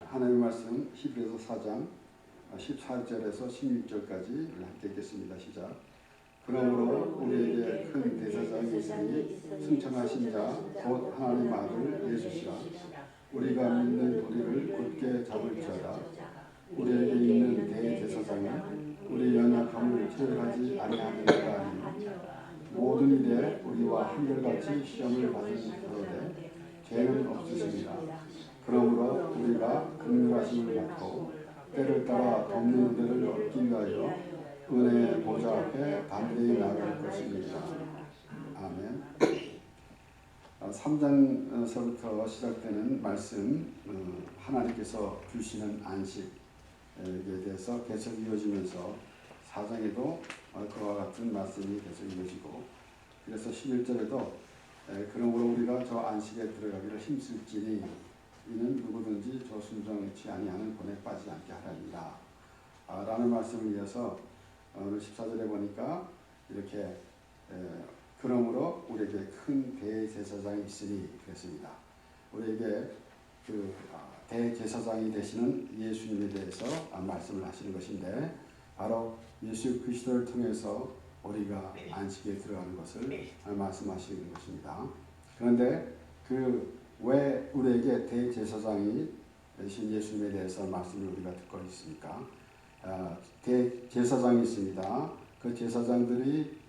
하나님의 말씀 히브리서 4장 14절에서 16절까지 함께 읽겠습니다. 시작. 그러므로 우리에게 큰 대제사장이 있으니 승천하신 자 곧 하나님 아들 예수시라. 우리가 믿는 우리를 굳게 잡을지어다. 우리에게 있는 대제사장은 우리 연약함을 체험하지 아니하는 자가 아니니 모든 일에 우리와 한결같이 시험을 받은 그로되 죄는 없으십니다. 그러므로 우리가 긍휼하심을 받고 때를 따라 돕는 은혜를 얻기 위하여 은혜의 보좌 앞에 담대히 나아갈 것입니다. 아멘. 3장서부터 시작되는 말씀, 하나님께서 주시는 안식에 대해서 계속 이어지면서 4장에도 그와 같은 말씀이 계속 이어지고, 그래서 11절에도 그러므로 우리가 저 안식에 들어가기를 힘쓸지니 이는 누구든지 저 순종치 아니하는 본에 빠지지 않게 하라니라 라는 말씀을 이어서 오늘 14절에 보니까 이렇게 그러므로 우리에게 큰 대제사장이 있으니 그랬습니다. 우리에게 그 대제사장이 되시는 예수님에 대해서 말씀을 하시는 것인데, 바로 예수 그리스도를 통해서 우리가 안식에 들어가는 것을 말씀하시는 것입니다. 그런데 왜 우리에게 대제사장이 되신 예수님에 대해서 말씀을 우리가 듣고 있습니까? 대제사장이 있습니다. 그 제사장들이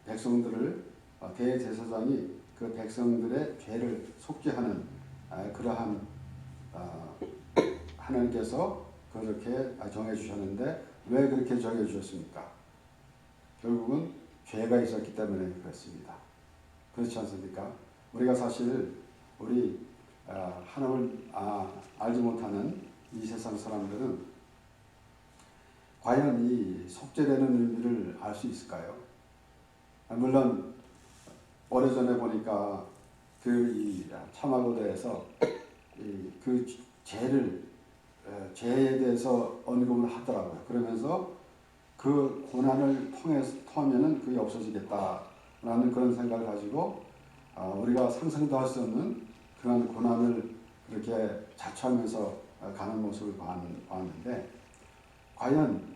백성들을, 대제사장이 그 백성들의 죄를 속죄하는 그러한 하나님께서 그렇게 정해 주셨는데, 왜 그렇게 정해 주셨습니까? 결국은 죄가 있었기 때문에 그렇습니다. 그렇지 않습니까? 우리가 사실 우리 하나님을 알지 못하는 이 세상 사람들은 과연 이 속죄되는 의미를 알 수 있을까요? 물론 오래전에 보니까 이 참화고대에서 그 죄에 대해서 언급을 하더라고요. 그러면서 그 고난을 통하면은 그게 없어지겠다라는 그런 생각을 가지고 우리가 상상도 할 수 없는 그런 고난을 그렇게 자처하면서 가는 모습을 봤는데, 과연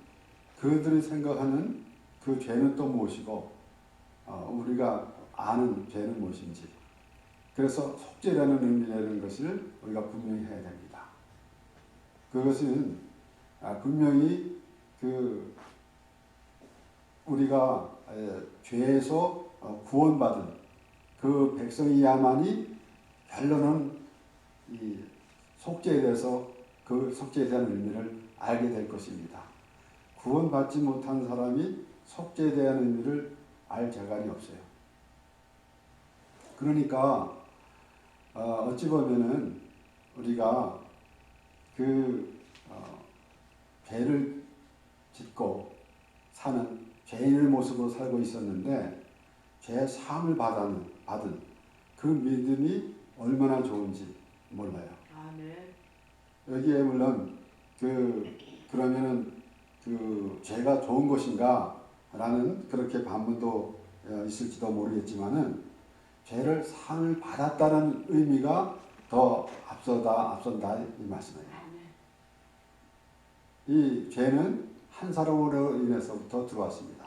그들이 생각하는 그 죄는 또 무엇이고 우리가 아는 죄는 무엇인지, 그래서 속죄라는 의미라는 것을 우리가 분명히 해야 됩니다. 그것은 분명히 우리가 죄에서 구원받은 그 백성이야만이 결론은 이 속죄에 대해서 그 속죄에 대한 의미를 알게 될 것입니다. 구원받지 못한 사람이 속죄에 대한 의미를 알 재간이 없어요. 그러니까 어찌 보면은 우리가 죄를 짓고 사는 죄인의 모습으로 살고 있었는데, 죄 사함을 받은 그 믿음이 얼마나 좋은지 몰라요. 아멘. 여기에 물론 그러면은 죄가 좋은 것인가 라는 그렇게 반문도 있을지도 모르겠지만은, 죄를 사함을 받았다는 의미가 더 앞선다 이 말씀이에요. 이 죄는 한 사람으로 인해서부터 들어왔습니다.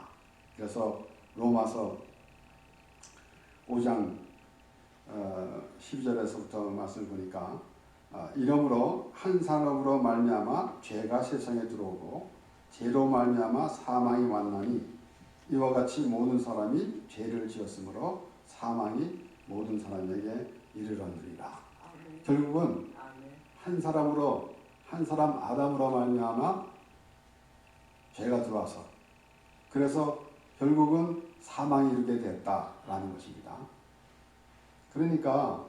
그래서 로마서 5장 12절에서부터 말씀을 보니까 이러므로 한 사람으로 말미암아 죄가 세상에 들어오고 죄로 말미암아 사망이 왔나니 이와 같이 모든 사람이 죄를 지었으므로 사망이 모든 사람에게 이르렀느니라. 결국은 한 사람 아담으로 말미암아 죄가 들어와서, 그래서 결국은 사망이 이르게 됐다라는 것입니다. 그러니까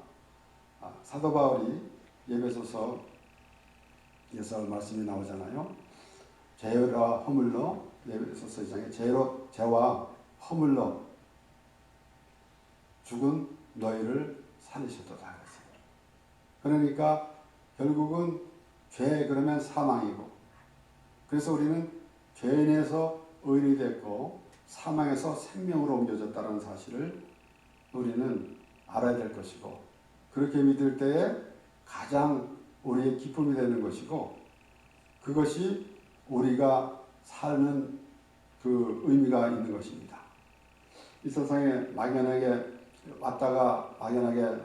사도 바울이 에베소서에서 말씀이 나오잖아요. 죄와 허물로, 에베소서 2장에 죄와 허물로 죽은 너희를 살리셨도다. 그러니까 결국은 죄 그러면 사망이고, 그래서 우리는 죄인에서 의인이 됐고 사망에서 생명으로 옮겨졌다는 사실을 우리는 알아야 될 것이고, 그렇게 믿을 때에 가장 우리의 기쁨이 되는 것이고 그것이 우리가 사는 그 의미가 있는 것입니다. 이 세상에 막연하게 왔다가 막연하게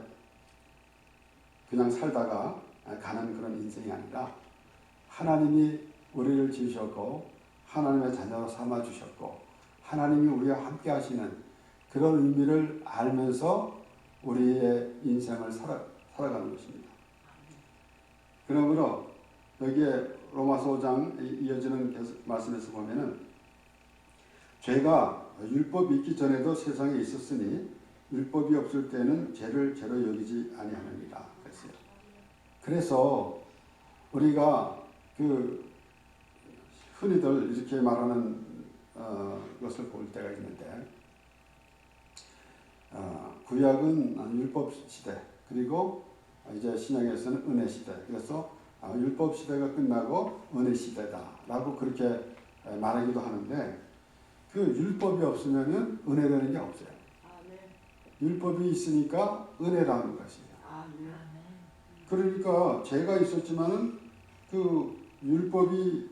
그냥 살다가 가는 그런 인생이 아니라 하나님이 우리를 지으셨고 하나님의 자녀로 삼아주셨고 하나님이 우리와 함께 하시는 그런 의미를 알면서 우리의 인생을 살아가는 것입니다. 그러므로 여기에 로마서 5장 이어지는 말씀에서 보면은 죄가 율법이 있기 전에도 세상에 있었으니 율법이 없을 때는 죄를 죄로 여기지 아니하느니라 그랬어요. 그래서 우리가 그 흔히들 이렇게 말하는 것을 볼 때가 있는데 구약은 율법 시대 그리고 이제 신약에서는 은혜 시대. 그래서 율법 시대가 끝나고 은혜 시대다라고 그렇게 말하기도 하는데 그 율법이 없으면은 은혜라는 게 없어요. 율법이 있으니까 은혜라는 것이에요. 그러니까 죄가 있었지만은 그 율법이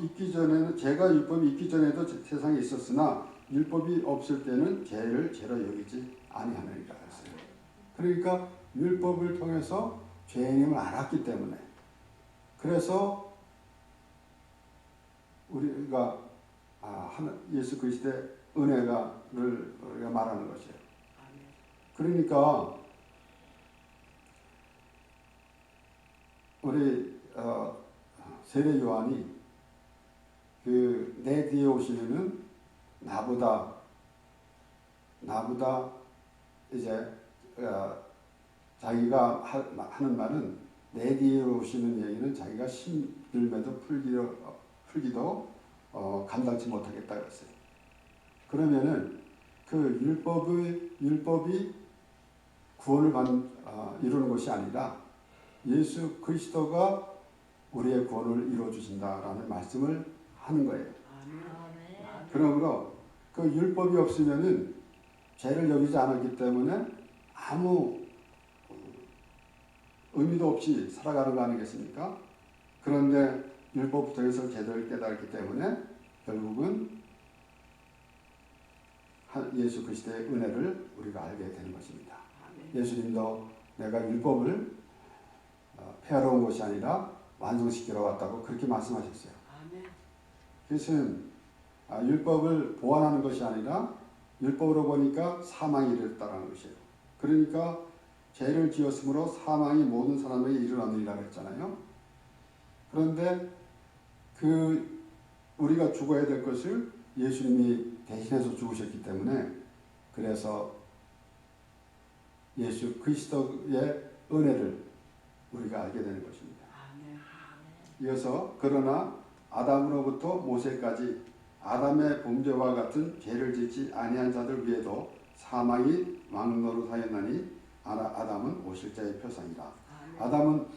있기 전에는 죄가 율법이 있기 전에도 세상에 있었으나 율법이 없을 때는 죄를 죄로 여기지 아니하느니라 했어요. 그러니까 율법을 통해서 죄인임을 알았기 때문에 그래서 우리가 예수 그리스도의 은혜를 우리가 말하는 것이에요. 그러니까 우리 세례 요한이 그 내 뒤에 오시는 나보다 이제 자기가 하는 말은 내 뒤에 오시는 얘기는 자기가 심들매도 풀기도 감당치 못하겠다 그랬어요. 그러면은 그 율법이 구원을 이루는 것이 아니라 예수 그리스도가 우리의 구원을 이루어 주신다라는 말씀을 하는 거예요. 그러므로 그 율법이 없으면은 죄를 여기지 않았기 때문에 아무 의미도 없이 살아가는 거 아니겠습니까? 그런데 율법 통해서 제대로 깨달았기 때문에 결국은 예수 그리스도의 은혜를 우리가 알게 되는 것입니다. 예수님도 내가 율법을 폐하러 온 것이 아니라 완성시키러 왔다고 그렇게 말씀하셨어요. 그것은 율법을 보완하는 것이 아니라 율법으로 보니까 사망이 이르렀다는 것이에요. 그러니까 죄를 지었으므로 사망이 모든 사람에게 이르렀느니라 했잖아요. 그런데 우리가 죽어야 될 것을 예수님이 대신해서 죽으셨기 때문에 그래서 예수 그리스도의 은혜를 우리가 알게 되는 것입니다. 이어서 그러나 아담으로부터 모세까지 아담의 범죄와 같은 죄를 짓지 아니한 자들 위에도 사망이 왕노릇하였나니 아담은 오실자의 표상이라. 아담은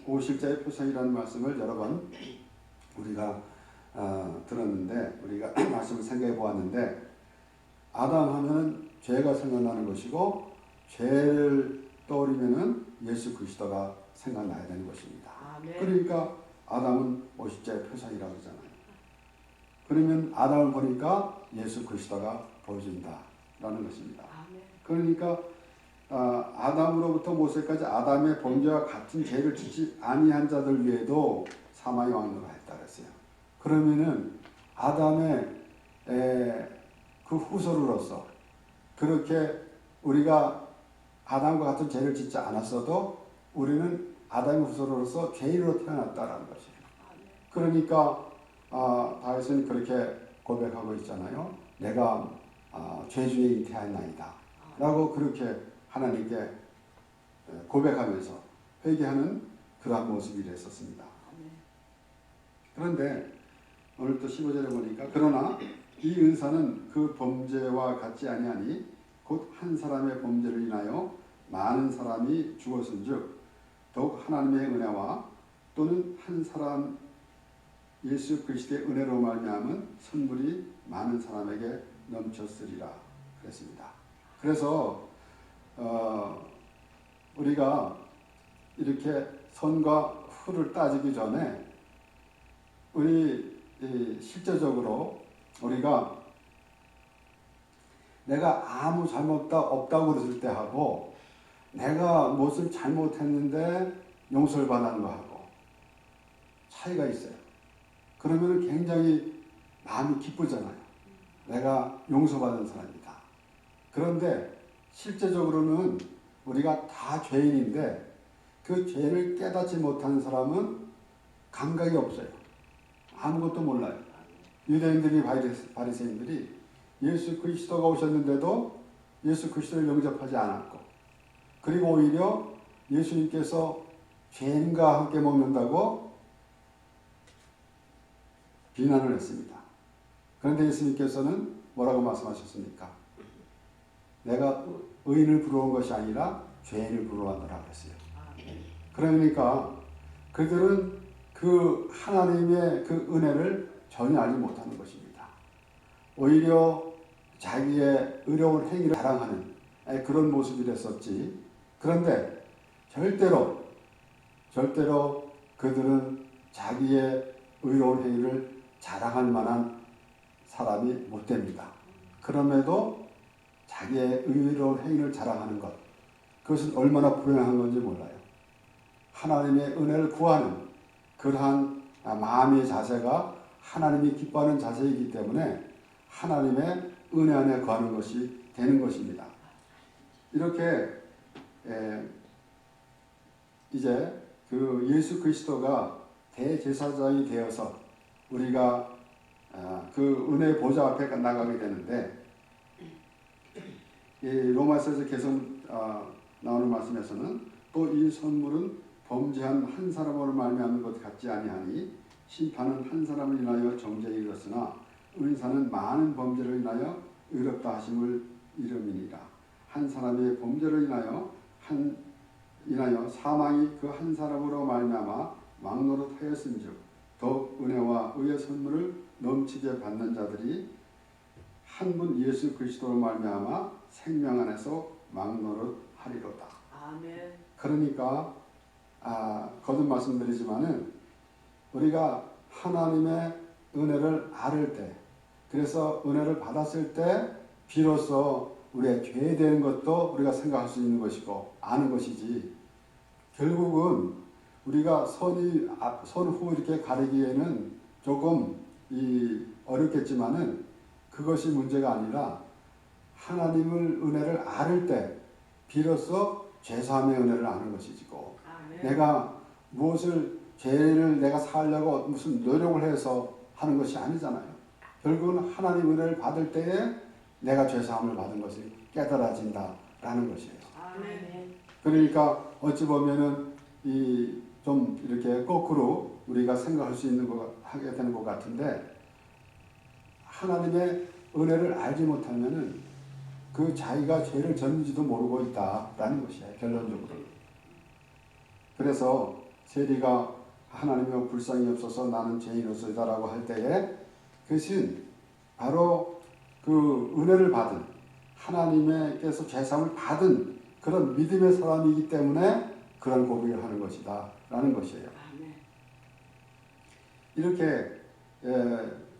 오실자의 표상이라는 말씀을 여러 번 우리가 들었는데 우리가 말씀을 생각해 보았는데 아담 하면은 죄가 생각나는 것이고 죄를 떠올리면은 예수 그리스도가 생각나야 되는 것입니다. 그러니까 아담은 오실자의 표상이라고 하잖아요. 그러면 아담을 보니까 예수 그리스도가 보여진다라는 것입니다. 그러니까 아담으로부터 모세까지 아담의 범죄와 같은 죄를 짓지 아니한 자들 위에도 사망의 왕노릇하였다 그랬어요. 그러면은 아담의 그 후손으로서 그렇게 우리가 아담과 같은 죄를 짓지 않았어도 우리는 아담의 후손으로서 죄인으로 태어났다라는 것이에요. 그러니까 다윗은 그렇게 고백하고 있잖아요. 내가 죄 중에 잉태하였나이다 라고 그렇게 하나님께 고백하면서 회개하는 그러한 모습이 됐었습니다. 그런데 오늘 또 15절에 보니까 그러나 이 은사는 그 범죄와 같지 아니하니 곧 한 사람의 범죄를 인하여 많은 사람이 죽었은즉 더욱 하나님의 은혜와 또는 한 사람 예수 그리스도의 은혜로 말미암은 선물이 많은 사람에게 넘쳤으리라 그랬습니다. 그래서 우리가 이렇게 선과 후를 따지기 전에 우리 실제적으로 우리가 내가 아무 잘못 없다고 그랬을 때 하고 내가 무엇을 잘못했는데 용서를 받는 거하고 차이가 있어요. 그러면 굉장히 마음이 기쁘잖아요. 내가 용서받은 사람이다. 그런데 실제적으로는 우리가 다 죄인인데 그 죄를 깨닫지 못하는 사람은 감각이 없어요. 아무것도 몰라요. 유대인들이 바리새인들이 예수 그리스도가 오셨는데도 예수 그리스도를 영접하지 않았고 그리고 오히려 예수님께서 죄인과 함께 먹는다고 비난을 했습니다. 그런데 예수님께서는 뭐라고 말씀하셨습니까? 내가 의인을 부러운 것이 아니라 죄인을 부러워하노라 그랬어요. 그러니까 그들은 그 하나님의 그 은혜를 전혀 알지 못하는 것입니다. 오히려 자기의 의로운 행위를 자랑하는 그런 모습이 됐었지. 그런데 절대로 그들은 자기의 의로운 행위를 자랑할 만한 사람이 못 됩니다. 그럼에도 자기의 의로운 행위를 자랑하는 것, 그것은 얼마나 불행한 건지 몰라요. 하나님의 은혜를 구하는 그러한 마음의 자세가 하나님이 기뻐하는 자세이기 때문에 하나님의 은혜 안에 거하는 것이 되는 것입니다. 이렇게 이제 그 예수 그리스도가 대제사장이 되어서 우리가 그 은혜의 보좌 앞에 나가게 되는데 이 로마서에서 계속 나오는 말씀에서는 또 이 선물은 범죄한 한 사람으로 말미암은 것 같지 아니하니 심판은 한 사람을 인하여 정죄에 이르렀으나 의사는 많은 범죄를 인하여 의롭다 하심을 이름이니라. 한 사람의 범죄를 인하여 사망이 그 한 사람으로 말미암아 왕노릇하였은즉 더욱 은혜와 의의 선물을 넘치게 받는 자들이 한 분 예수 그리스도로 말미암아 생명 안에서 왕노릇하리로다. 아멘. 그러니까 거듭 말씀드리지만은 우리가 하나님의 은혜를 알을 때, 그래서 은혜를 받았을 때 비로소 우리의 죄되는 것도 우리가 생각할 수 있는 것이고 아는 것이지. 결국은 우리가 선후 이렇게 가리기에는 조금 어렵겠지만은 그것이 문제가 아니라 하나님을 은혜를 알을 때 비로소 죄사함의 은혜를 아는 것이지고 내가 무엇을 죄를 내가 살려고 무슨 노력을 해서 하는 것이 아니잖아요. 결국은 하나님 은혜를 받을 때에 내가 죄사함을 받은 것이 깨달아진다라는 것이에요. 아멘. 그러니까 어찌 보면은 좀 이렇게 거꾸로 우리가 생각할 수 있는 하게 되는 것 같은데 하나님의 은혜를 알지 못하면은 그 자기가 죄를 졌는지도 모르고 있다라는 것이에요. 결론적으로. 그래서 세리가 하나님의 불쌍히 없어서 나는 죄인으로서이다라고 할 때에 그것은 바로 그 은혜를 받은 하나님께서 죄사함을 받은 그런 믿음의 사람이기 때문에 그런 고백을 하는 것이다 라는 것이에요. 이렇게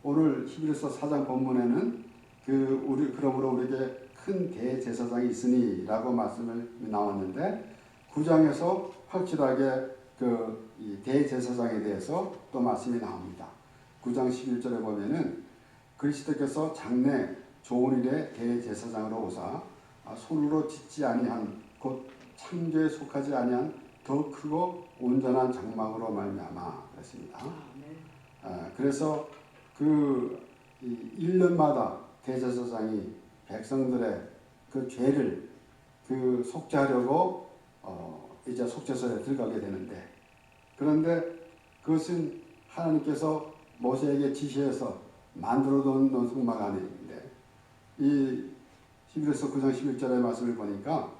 오늘 히브리서 4장 본문에는 그러므로 우리에게 큰 대제사장이 있으니 라고 말씀을 나왔는데 9장에서 확실하게 이 대제사장에 대해서 또 말씀이 나옵니다. 9장 11절에 보면은 그리스도께서 장래 좋은 일에 대제사장으로 오사 손으로 짓지 아니한 곧 창조에 속하지 아니한 더 크고 온전한 장막으로 말미암아 그랬습니다. 그래서 그 1년마다 대제사장이 백성들의 그 죄를 속죄하려고 이제 속죄소에 들어가게 되는데 그런데 그것은 하나님께서 모세에게 지시해서 만들어 놓은 성막 안에 있는데 이 히브리서 9장 11절의 말씀을 보니까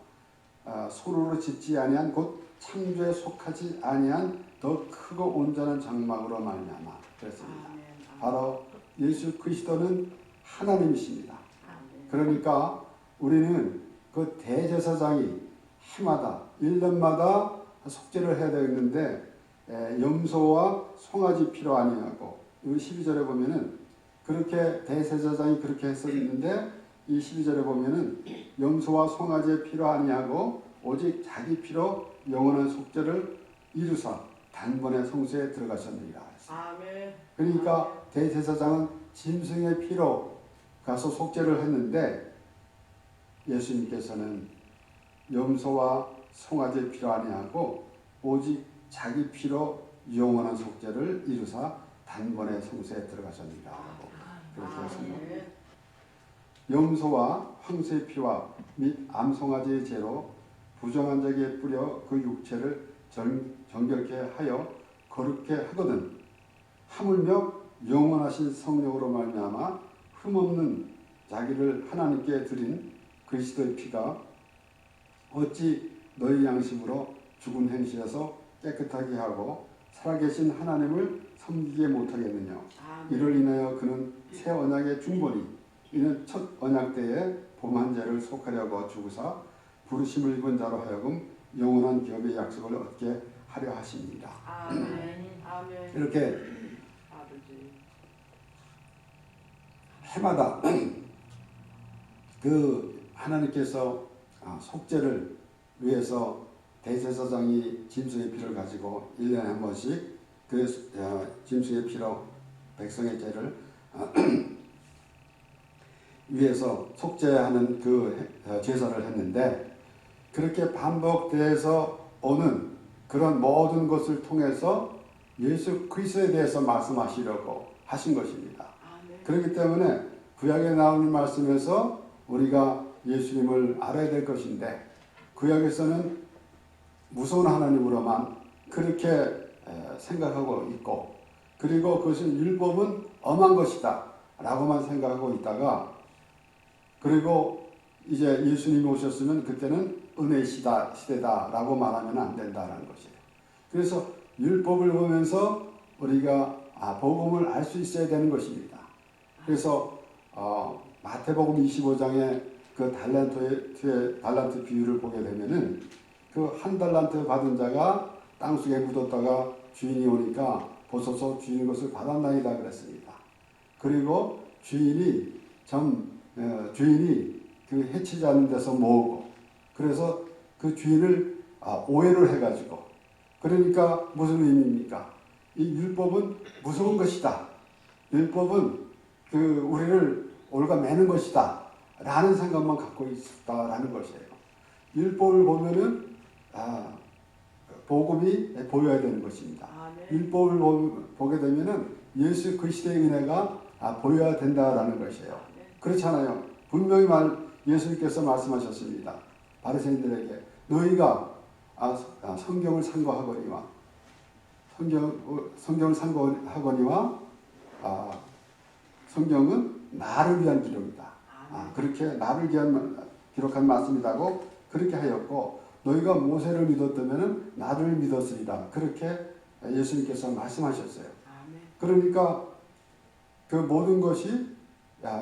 손으로 짓지 아니한 곧 창조에 속하지 아니한 더 크고 온전한 장막으로 말미암아 그랬습니다. 바로 예수 그리스도는 하나님이십니다. 그러니까 우리는 그 대제사장이 해마다 1년마다 속죄를 해야 되겠는데 염소와 송아지 피로 아니하고 이 12절에 보면은 그렇게 대제사장이 그렇게 했었는데 이 12절에 보면은 염소와 송아지의 피로 아니하고 오직 자기 피로 영원한 속죄를 이루사 단번에 성소에 들어가셨느니라. 아멘. 그러니까 대제사장은 짐승의 피로 가서 속죄를 했는데 예수님께서는 염소와 송아지의 피로 아니하고 오직 자기 피로 영원한 속죄를 이루사 단번에 성소에 들어가셨느니라 라고 그렇게 설명합니다. 염소와 황소의 피와 및 암송아지의 죄로 부정한 자에게 뿌려 그 육체를 정결케 하여 거룩게 하거든 하물며 영원하신 성령으로 말미암아 흠없는 자기를 하나님께 드린 그리스도의 피가 어찌 너희 양심으로 죽은 행실에서 깨끗하게 하고 살아계신 하나님을 섬기게 못하겠느냐. 이를 인하여 그는 새 언약의 중보니 이는 첫 언약 때에 범한 죄를 속하려고 죽으사 부르심을 입은 자로 하여금 영원한 기업의 약속을 얻게 하려 하십니다. 아멘. 아멘. 이렇게 아버지. 해마다 그 하나님께서 속죄를 위해서 대제사장이 짐승의 피를 가지고 1년에 한 번씩 그 짐승의 피로 백성의 죄를 위해서 속죄하는 그 제사를 했는데 그렇게 반복돼서 오는 그런 모든 것을 통해서 예수 그리스도에 대해서 말씀하시려고 하신 것입니다. 그렇기 때문에 구약에 나오는 말씀에서 우리가 예수님을 알아야 될 것인데 구약에서는 무서운 하나님으로만 그렇게 생각하고 있고 그리고 그것은 율법은 엄한 것이다 라고만 생각하고 있다가 그리고 이제 예수님이 오셨으면 그때는 은혜의 시대다 라고 말하면 안 된다는 것이에요. 그래서 율법을 보면서 우리가 복음을 알 수 있어야 되는 것입니다. 그래서 마태복음 25장에 그 달란트 비유를 보게 되면은 그 한 달란트 받은 자가 땅속에 묻었다가 주인이 오니까 보소서 주인이 것을 받았나이다 그랬습니다. 그리고 주인이 그 해치지 않는 데서 모으고 그래서 그 주인을 오해를 해가지고 그러니까 무슨 의미입니까? 이 율법은 무서운 것이다. 율법은 우리를 올가매는 것이다. 라는 생각만 갖고 있었다라는 것이에요. 율법을 보면은 복음이 보여야 되는 것입니다. 율법을 보게 되면은 예수 그리스도의 은혜가 보여야 된다라는 것이에요. 그렇잖아요. 분명히 예수님께서 말씀하셨습니다. 바리새인들에게 너희가 성경을 상고하거니와 성경은 나를 위한 기록이다. 그렇게 나를 위한 기록한 말씀이라고 그렇게 하였고 너희가 모세를 믿었다면 나를 믿었으리라. 그렇게 예수님께서 말씀하셨어요. 그러니까 그 모든 것이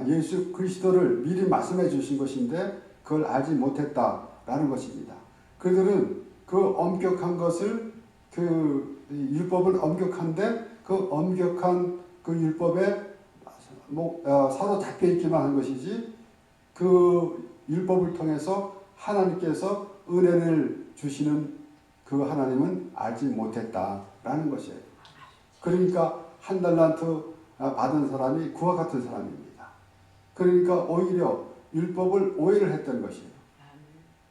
예수 그리스도를 미리 말씀해 주신 것인데 그걸 알지 못했다라는 것입니다. 그들은 그 엄격한 것을 그 율법은 엄격한데 그 엄격한 그 율법에 사로잡혀 있기만 한 것이지 그 율법을 통해서 하나님께서 은혜를 주시는 그 하나님은 알지 못했다라는 것이에요. 그러니까 한 달란트 받은 사람이 그와 같은 사람입니다. 그러니까 오히려 율법을 오해를 했던 것이에요.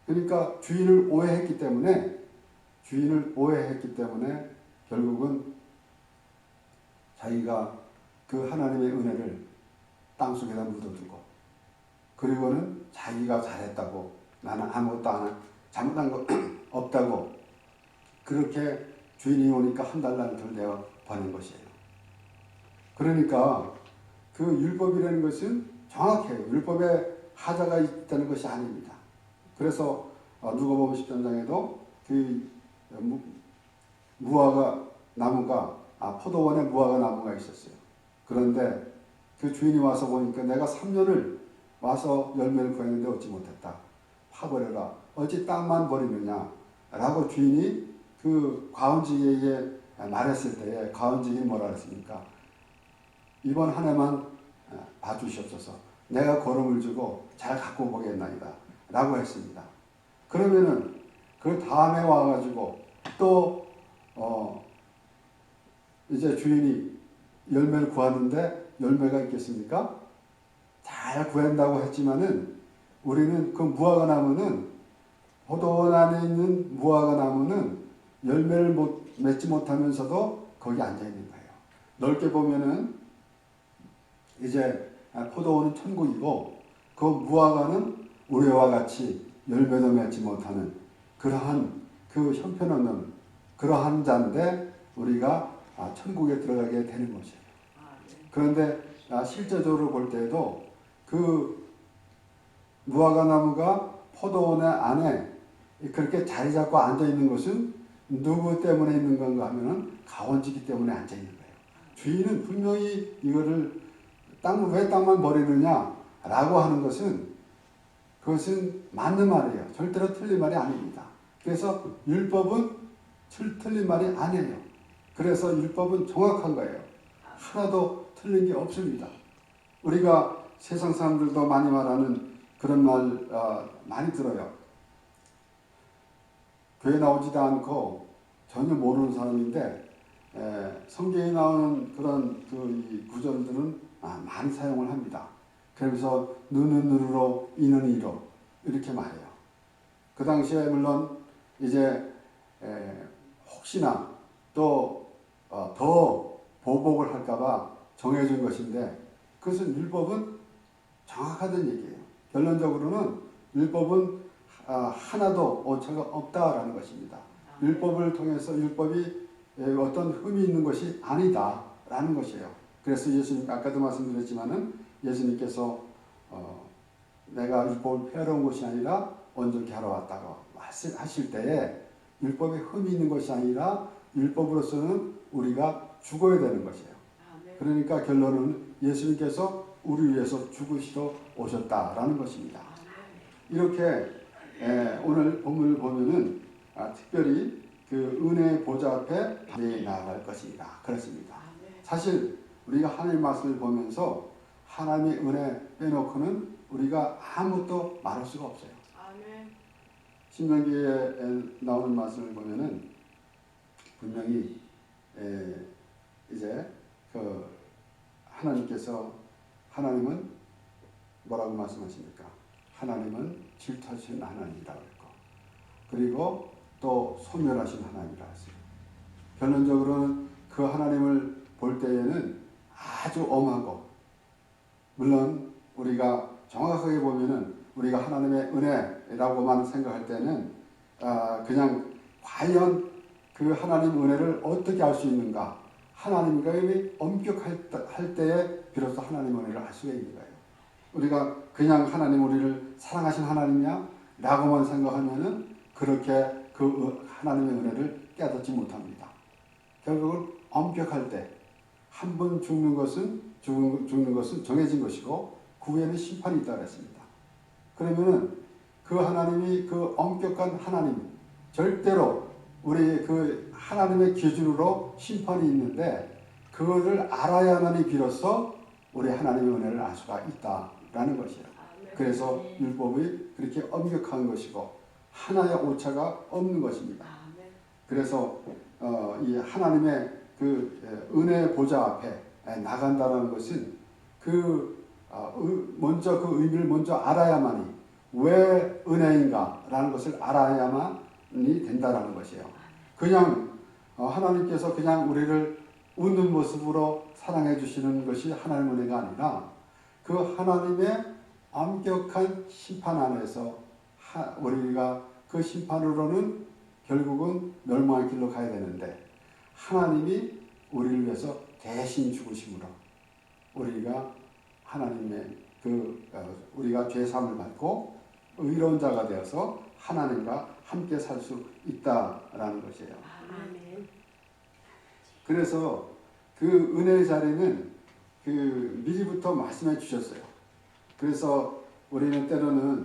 그러니까 주인을 오해했기 때문에 결국은 자기가 그 하나님의 은혜를 땅속에다 묻어두고 그리고는 자기가 잘했다고 나는 아무것도 잘못한 거 없다고 그렇게 주인이 오니까 한 달란트를 내어 버는 것이에요. 그러니까 그 율법이라는 것은 정확해요. 율법에 하자가 있다는 것이 아닙니다. 그래서 누가복음 10장에도 그 무화과 나무가 포도원에 무화과 나무가 있었어요. 그런데 그 주인이 와서 보니까 내가 3년을 와서 열매를 구했는데 얻지 못했다. 파버려라. 어찌 땅만 버리느냐. 라고 주인이 그 과원직에게 말했을 때에 과원직이 뭐라 그랬습니까? 이번 한 해만 봐주시옵소서. 내가 걸음을 주고 잘 갖고 보겠나이다 라고 했습니다. 그러면은 그 다음에 와가지고 또 이제 주인이 열매를 구하는데 열매가 있겠습니까? 잘 구한다고 했지만은 우리는 그 무화과 나무는 포도원 안에 있는 무화과 나무는 열매를 맺지 못하면서도 거기 앉아 있는 거예요. 넓게 보면은 이제 포도원은 천국이고 그 무화과는 우리와 같이 열매도 맺지 못하는 그러한 그 형편없는 그러한 자인데 우리가 천국에 들어가게 되는 것이에요. 그런데 실제적으로 볼 때에도 그 무화과 나무가 포도원 안에 그렇게 자리 잡고 앉아 있는 것은 누구 때문에 있는 건가 하면은 가원지기 때문에 앉아 있는 거예요. 주인은 분명히 이거를 왜 땅만 버리느냐라고 하는 것은 그것은 맞는 말이에요. 절대로 틀린 말이 아닙니다. 그래서 율법은 틀린 말이 아니에요. 그래서 율법은 정확한 거예요. 하나도 틀린 게 없습니다. 우리가 세상 사람들도 많이 말하는 그런 말 많이 들어요. 교회 나오지도 않고 전혀 모르는 사람인데 성경에 나오는 그런 이 구절들은 많이 사용을 합니다. 그러면서 눈은 눈으로 이는 이로 이렇게 말해요. 그 당시에 물론 이제 혹시나 또 더 보복을 할까봐 정해준 것인데 그것은 율법은 정확하다는 얘기예요. 결론적으로는 율법은 하나도 오차가 없다라는 것입니다. 율법을 통해서 율법이 어떤 흠이 있는 것이 아니다라는 것이에요. 그래서 예수님 아까도 말씀드렸지만은 예수님께서 내가 율법을 폐하러 온 것이 아니라 온전케 하러 왔다고 하실 때에 율법에 흠이 있는 것이 아니라 율법으로서는 우리가 죽어야 되는 것이에요. 그러니까 결론은 예수님께서 우리 위해서 죽으시러 오셨다라는 것입니다. 이렇게 오늘 본문을 보면은 특별히 그 은혜의 보좌 앞에 나아갈 것입니다. 그렇습니다. 사실 우리가 하나님의 말씀을 보면서 하나님의 은혜 빼놓고는 우리가 아무것도 말할 수가 없어요. 신명기에 나오는 말씀을 보면은 분명히 이제 그 하나님은 뭐라고 말씀하십니까? 하나님은 질투하시는 하나님이라고 했고 그리고 또 소멸하신 하나님이라고 했어요. 결론적으로는 그 하나님을 볼 때에는 아주 엄하고 물론 우리가 정확하게 보면은 우리가 하나님의 은혜라고만 생각할 때는 그냥 과연 그 하나님 은혜를 어떻게 알 수 있는가? 하나님과 엄격할 때에 비로소 하나님 은혜를 알 수가 있는 거예요. 우리가 그냥 하나님 우리를 사랑하신 하나님이냐? 라고만 생각하면은 그렇게 그 하나님의 은혜를 깨닫지 못합니다. 결국은 엄격할 때 한 번 죽는 것은 정해진 것이고 그 후에는 심판이 있다고 했습니다. 그러면은 그 하나님이 그 엄격한 하나님 절대로 우리 그 하나님의 기준으로 심판이 있는데 그것을 알아야만이 비로소 우리 하나님의 은혜를 알 수가 있다라는 것이에요. 그래서 율법이 그렇게 엄격한 것이고 하나의 오차가 없는 것입니다. 그래서 이 하나님의 그 은혜의 보좌 앞에 나간다는 것은 먼저 그 의미를 먼저 알아야만이 왜 은혜인가라는 것을 알아야만이 된다라는 것이에요. 그냥 하나님께서 그냥 우리를 웃는 모습으로 사랑해 주시는 것이 하나님의 은혜가 아니라 그 하나님의 엄격한 심판 안에서 우리가 그 심판으로는 결국은 멸망의 길로 가야 되는데 하나님이 우리를 위해서 대신 죽으심으로 우리가 하나님의 우리가 죄사함을 받고 의로운 자가 되어서 하나님과 함께 살 수 있다라는 것이에요. 그래서 그 은혜의 자리는 미리부터 말씀해 주셨어요. 그래서 우리는 때로는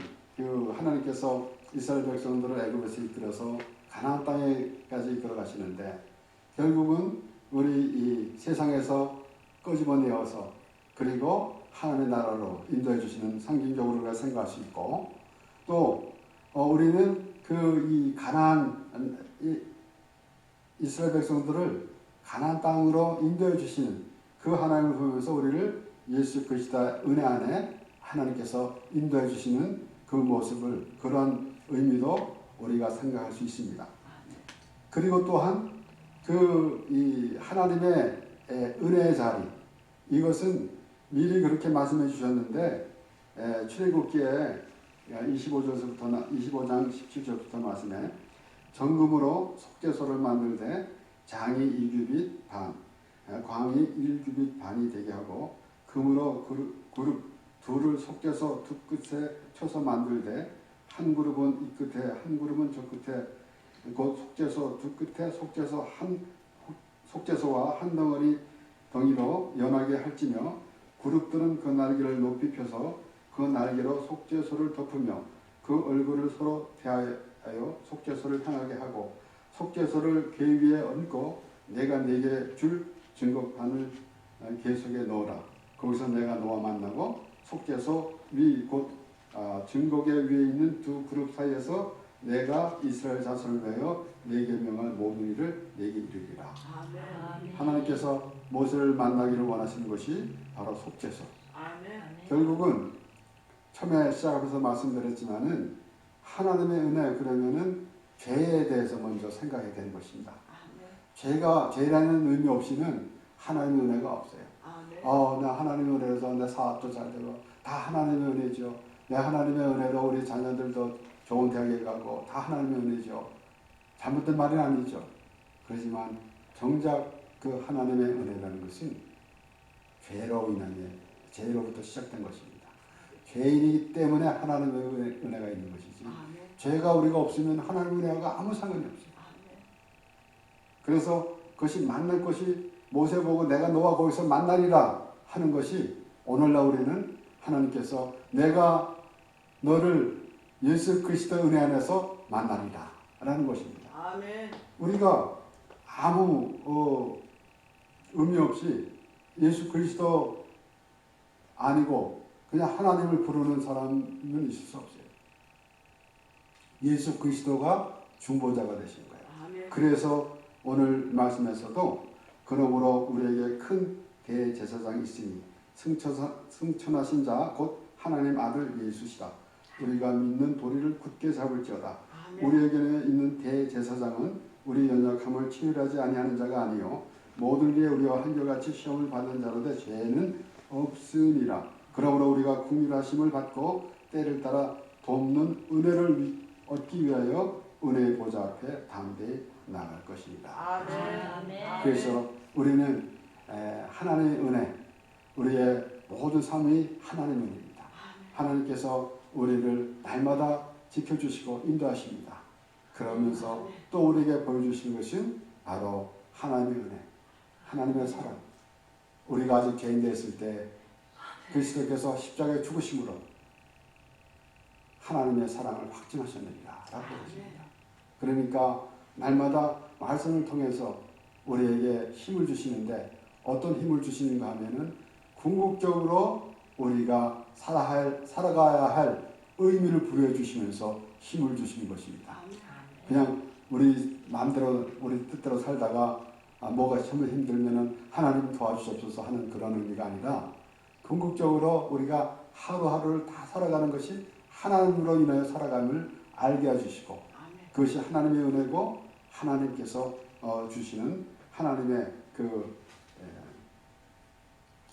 하나님께서 이스라엘 백성들을 애굽에서 이끌어서 가나안 땅에까지 걸어가시는데 결국은 우리 이 세상에서 끄집어내어서 그리고 하나님의 나라로 인도해 주시는 상징적으로 우리가 생각할 수 있고 또 우리는 그 이 가나안 이스라엘 백성들을 가나안 땅으로 인도해 주시는 그 하나님을 보면서 우리를 예수 그리스도의 은혜 안에 하나님께서 인도해 주시는 그 모습을 그런 의미도 우리가 생각할 수 있습니다. 그리고 또한 그 이 하나님의 은혜의 자리 이것은 미리 그렇게 말씀해 주셨는데 출애굽기에 25장 17절부터 말씀에 정금으로 속죄소를 만들되 장이 2규빗 반, 광이 1규빗 반이 되게 하고 금으로 그룹 둘을 속죄소 두 끝에 쳐서 만들되 한 그룹은 이 끝에 한 그룹은 저 끝에 곧 속죄소 두 끝에 속죄소와 한 덩이로 연하게 할지며 그룹들은 그 날개를 높이 펴서 그 날개로 속죄소를 덮으며 그 얼굴을 서로 대하여 속죄소를 향하게 하고 속죄소를 궤 위에 얹고 내가 네게 줄 증거판을 궤 속에 넣어라. 거기서 내가 너와 만나고 속죄소 위 곧 증거궤 위에 있는 두 그룹 사이에서 내가 이스라엘 자손을 위하여 네게 명할 모든 일을 네게 이루리라. 아멘. 하나님께서 모세를 만나기를 원하시는 것이 바로 속죄소. 아멘. 결국은 처음에 시작하면서 말씀드렸지만은 하나님의 은혜 그러면은 죄에 대해서 먼저 생각해야 되는 것입니다. 죄라는 의미 없이는 하나님의 은혜가 없어요. 나 하나님의 은혜로서 내 사업도 잘 되고 다 하나님의 은혜죠. 내 하나님의 은혜로 우리 자녀들도 좋은 대학에 가고 다 하나님의 은혜죠. 잘못된 말이 아니죠. 그렇지만 정작 그 하나님의 은혜라는 것은 죄로부터 시작된 것입니다. 죄인이기 때문에 하나님의 은혜가 있는 것이지. 죄가 우리가 없으면 하나님의 은혜가 아무 상관이 없어요. 그래서 그것이 만날 것이 모세 보고 내가 너와 거기서 만나리라 하는 것이 오늘날 우리는 하나님께서 내가 너를 예수 그리스도의 은혜 안에서 만나리라 라는 것입니다. 아멘. 우리가 아무 의미 없이 예수 그리스도 아니고 그냥 하나님을 부르는 사람은 있을 수 없어요. 예수 그리스도가 중보자가 되신 거예요. 아멘. 그래서 오늘 말씀에서도 그러므로 우리에게 큰 대제사장이 있으니 승천하신 자 곧 하나님 아들 예수시다. 우리가 믿는 도리를 굳게 잡을지어다. 아멘. 우리에게는 있는 대제사장은 우리 연약함을 치유하지 아니하는 자가 아니요 모든 게 우리와 한결같이 시험을 받는 자로되 죄는 없으니라. 그러므로 우리가 긍휼하심을 받고 때를 따라 돕는 은혜를 얻기 위하여 은혜의 보좌 앞에 담대히 나갈 것입니다. 아멘. 그래서 우리는 하나님의 은혜, 우리의 모든 삶이 하나님의 은혜입니다. 하나님께서 우리를 날마다 지켜주시고 인도하십니다. 그러면서 또 우리에게 보여주신 것은 바로 하나님의 은혜, 하나님의 사랑. 우리가 아직 죄인 되었을 때 그리스도께서 십자가에 죽으심으로 하나님의 사랑을 확증하셨느니라 라고 그러십니다. 그러니까 날마다 말씀을 통해서 우리에게 힘을 주시는데 어떤 힘을 주시는가 하면은 궁극적으로 우리가 살아가야 할 의미를 부여해 주시면서 힘을 주시는 것입니다. 그냥 우리 마음대로 우리 뜻대로 살다가 뭐가 정말 힘들면은 하나님 도와주시옵소서 하는 그런 의미가 아니라 궁극적으로 우리가 하루하루를 다 살아가는 것이 하나님으로 인하여 살아감을 알게 해주시고 그것이 하나님의 은혜고 하나님께서 주시는 하나님의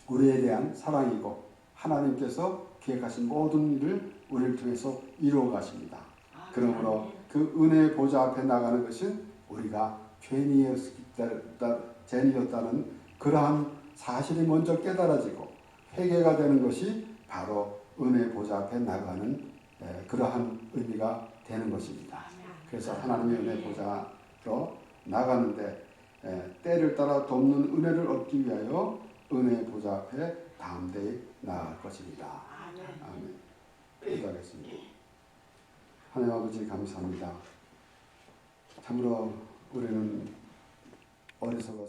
우리에 대한 사랑이고 하나님께서 계획하신 모든 일을 우리를 통해서 이루어 가십니다. 그러므로 그 은혜의 보좌 앞에 나가는 것은 우리가 죄인이었다는 그러한 사실이 먼저 깨달아지고 회개가 되는 것이 바로 은혜의 보좌 앞에 나가는 그러한 의미가 되는 것입니다. 그래서 하나님의 은혜 보좌로 나가는데 때를 따라 돕는 은혜를 얻기 위하여 은혜의 보좌 앞에 담대히 나아갈 것입니다. 아멘. 기도하겠습니다. 하나님 아버지 감사합니다. 참으로 우리는 어리석었습니다.